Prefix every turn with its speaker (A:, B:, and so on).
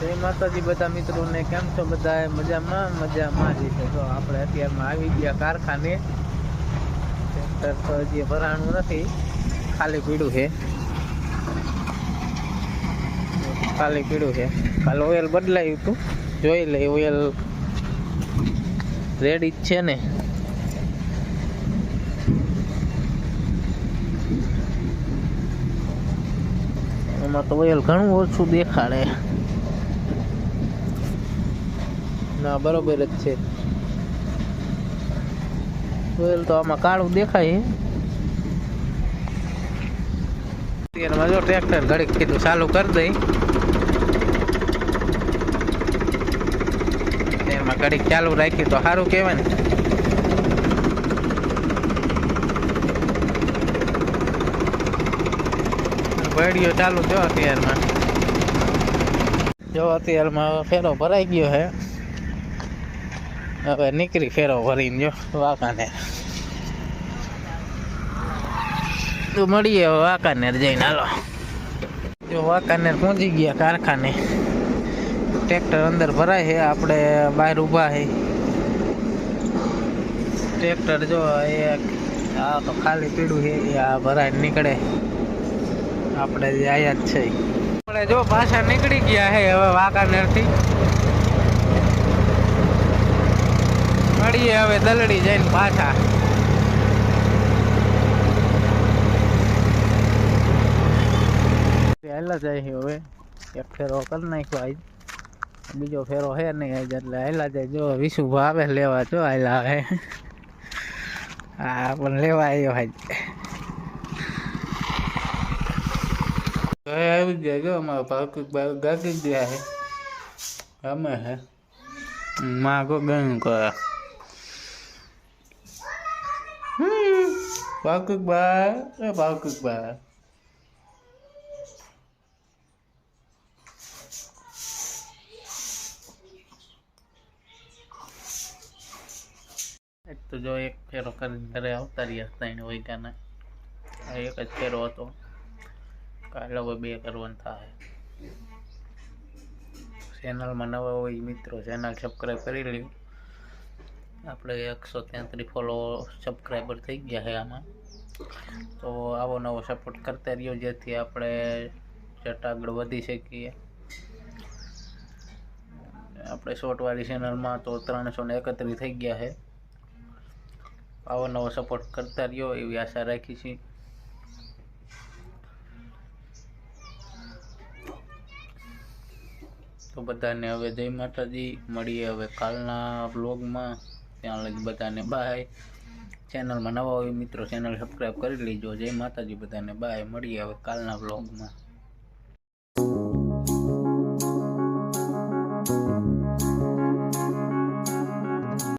A: જય માતાજી બધા મિત્રોને, કેમ છો બધા? મજામાં જ છે. તો આપણે અત્યારમાં આવી ગયા કારખાને. ટ્રેક્ટર તો હજી ભરાણું નથી, ખાલી પીડું છે. કાલે ઓઇલ બદલાયું હતું, જોઈ લે. ઓઇલ રેડી જ છે ને. એમાં તો ઓઇલ ઘણું ઓછું દેખાડે. ના, બરોબર જ છે. ઓઇલ તો આમાં કાળું દેખાય. અત્યારમાં જો ટ્રેક્ટર ઘડીક કીધું ચાલુ કરી દઈ, એમાં ઘડીક ચાલુ રાખી તો સારું કહેવાય ને. વેડિયો ચાલુ જો અત્યારમાં ફેરો ભરાઈ ગયો છે. હવે નીકળી ફેરો ભરીને જો વાંકાનેર. તો મળીએ હવે વાંકાનેર જઈને. હાલો, જો વાંકાનેર પહોંચી ગયા કારખાને. ટ્રેક્ટર અંદર ભરાય છે, આપણે બહાર ઊભા છે. ટ્રેક્ટર જો એક આ તો ખાલી પીડું છે, આ ભરાય નીકળે. આપણે જે આયા જ છે આપણે જો પાછા નીકળી ગયા છે હવે વાંકાનેર થી. મળીએ હવે દલડી જઈને પાછા. હેલા જાય છે હવે. એક ફેરો કરી નાખ્યો આજ, બીજો ફેરો હે નહીં આજ, એટલે હેલા જાય. જો વિશુભા આવે લેવા, જો હેલા આવે. હા, પણ લેવા આવ્યો આજ. આવી ગયા જો અમારા ભાવકુક ગાગી ગયા છે. અમે હે માગો ગયું કરે ભાવકુક બા. એક તો જો એક ફેરો કરીને ઘરે આવતા રહ્યા હતા એને વૈકાના. એક જ ફેરો હતો, કાલે હવે 2 કરવાનું થાય. ચેનલમાં નવા હોય મિત્રો, ચેનલ સબસ્ક્રાઈબ કરી લ્યો. આપણે 133 ફોલો સબસ્ક્રાઈબર થઈ ગયા છે આમાં. તો આવો નવો સપોર્ટ કરતા રહ્યો, જેથી આપણે જટ આગળ વધી શકીએ. આપણે શોર્ટવાળી ચેનલમાં તો 331 થઈ ગયા છે. આવો નવો સપોર્ટ કરતા રહ્યો એવી આશા રાખી છે. તો બધાને હવે જય માતાજી. મળીએ હવે કાલના બ્લોગમાં. ત્યાં લગી બધાને બાય. ચેનલમાં નવા હોય મિત્રો, ચેનલ સબસ્ક્રાઈબ કરી લેજો. જય માતાજી બધાને બાય. મળીએ હવે કાલના બ્લોગમાં.